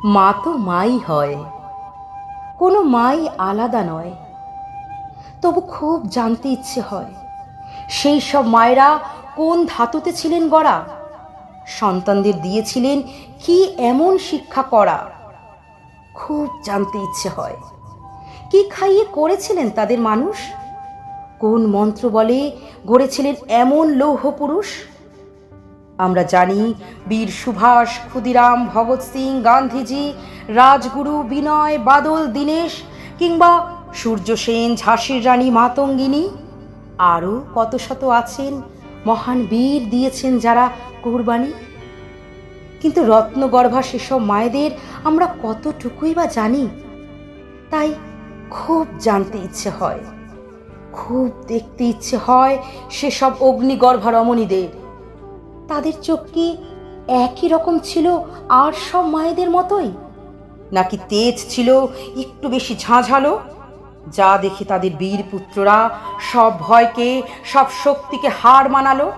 মা তো মাই হয়, কোনো মাই আলাদা নয়। তবু খুব জানতে ইচ্ছে হয় সেই সব মায়েরা কোন ধাতুতে ছিলেন গড়া, সন্তানদের দিয়েছিলেন কি এমন শিক্ষা করা। খুব জানতে ইচ্ছে হয় কি খাইয়ে করেছিলেন তাদের মানুষ, কোন মন্ত্র বলে গড়েছিলেন এমন লৌহ পুরুষ। আমরা জানি বীর সুভাষ, ক্ষুদিরাম, ভগৎ সিং, গান্ধীজি, রাজগুরু, বিনয়, বাদল, দীনেশ কিংবা সূর্য সেন, ঝাঁসির রানী মাতঙ্গিনী, আরও কত শত আছেন মহান বীর দিয়েছেন যারা কোরবানি। কিন্তু রত্নগর্ভা সেসব মায়েদের আমরা কতটুকুই বা জানি। তাই খুব জানতে ইচ্ছে হয়, খুব দেখতে ইচ্ছে হয় সেসব অগ্নিগর্ভা রমণীদের। তাদের চোখ কি একই রকম ছিল আর সব মায়েদের মতোই, নাকি তেজ ছিল একটু বেশি ঝাঁঝালো, যা দেখে তাদের বীর পুত্ররা সব ভয়কে, সব শক্তিকে হার মানালো?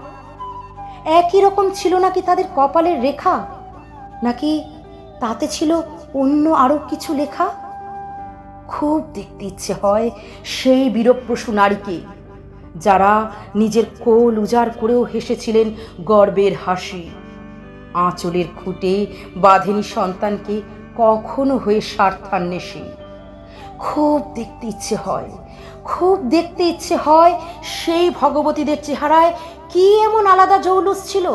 একই রকম ছিল নাকি তাদের কপালের রেখা, নাকি তাতে ছিল অন্য আরো কিছু লেখা? খুব দেখতে ইচ্ছে হয় সেই বীরপ্রসূ নারীকে, যারা নিজের কোল উজাড় করেও হেসেছিলেন গর্বের হাসি, আঁচলের খুঁটে বাঁধেনি সন্তানকে কখনো হয়ে স্বার্থান্বেষী। খুব দেখতে ইচ্ছে হয়, খুব দেখতে ইচ্ছে হয় সেই ভগবতীদের চেহারায় কি এমন আলাদা জৌলুস ছিল,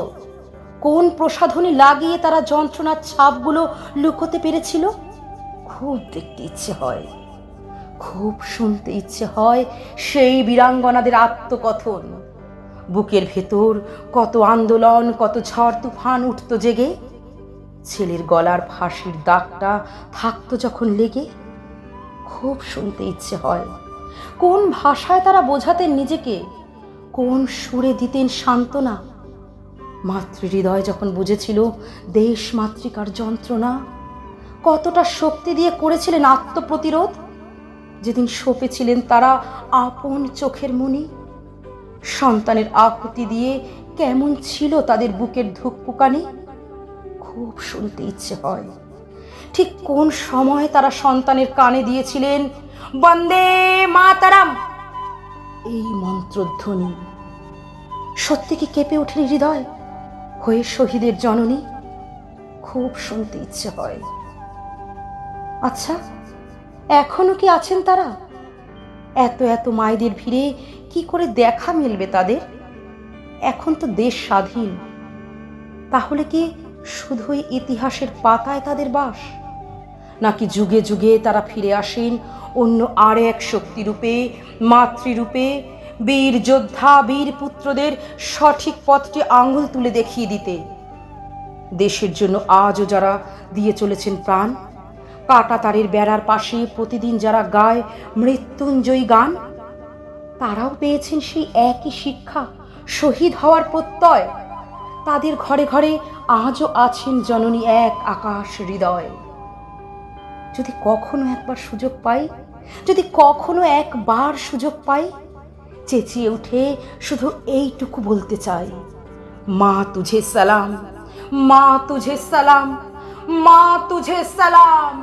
কোন প্রসাধনী লাগিয়ে তারা যন্ত্রণার ছাপগুলো লুকোতে পেরেছিল। খুব দেখতে ইচ্ছে হয়, খুব শুনতে ইচ্ছে হয় সেই বীরাঙ্গনাদের আত্মকথন। বুকের ভেতর কত আন্দোলন, কত ঝড় তুফান উঠত জেগে। ছেলের গলার ফাঁসির দাগটা থাকতো যখন লেগে। খুব শুনতে ইচ্ছে হয় কোন ভাষায় তারা বোঝাতেন নিজেকে, কোন সুরে দিতেন সান্ত্বনা। মাতৃহৃদয় যখন বুঝেছিল দেশ মাতৃকার যন্ত্রণা, কতটা শক্তি দিয়ে করেছিলেন আত্মপ্রতিরোধ। যেদিন সঁপেছিলেন তারা আপন চোখের মনি, সন্তানের আকুতি দিয়ে কেমন ছিল তাদের বুকের ধুকপুকানি। খুব শুনতে ইচ্ছে হয় ঠিক কোন সময় তারা সন্তানের কানে দিয়েছিলেন বন্দে মাতারাম এই মন্ত্রধ্বনি। সত্যি কি কেঁপে ওঠেনি হৃদয় হয়ে শহীদের জননী? খুব শুনতে ইচ্ছে হয়। আচ্ছা, এখনো কি আছেন তারা? এত এত মায়েদের ভিড়ে কি করে দেখা মিলবে তাদের? এখন তো দেশ স্বাধীন, তাহলে কি শুধুই ইতিহাসের পাতায় তাদের বাস, নাকি যুগে যুগে তারা ফিরে আসেন অন্য আর এক শক্তিরূপে, মাতৃরূপে, বীর যোদ্ধা, বীর পুত্রদের সঠিক পথটি আঙুল তুলে দেখিয়ে দিতে? দেশের জন্য আজও যারা দিয়ে চলেছেন প্রাণ, কাঁটাতারের বেড়ার পাশে প্রতিদিন যারা গায় মৃত্যুঞ্জয়ী গান, তারাও পেয়েছেন সেই একই শিক্ষা, শহীদ হওয়ার প্রত্যয়। তাদের ঘরে ঘরে আজও আছেন জননী এক আকাশ হৃদয়। যদি কখনো একবার সুযোগ পাই, যদি কখনো একবার সুযোগ পাই, চেঁচিয়ে উঠে শুধু এইটুকু বলতে চাই, মা তুঝে সালাম, মা তুঝে সালাম, মা তুঝে সালাম।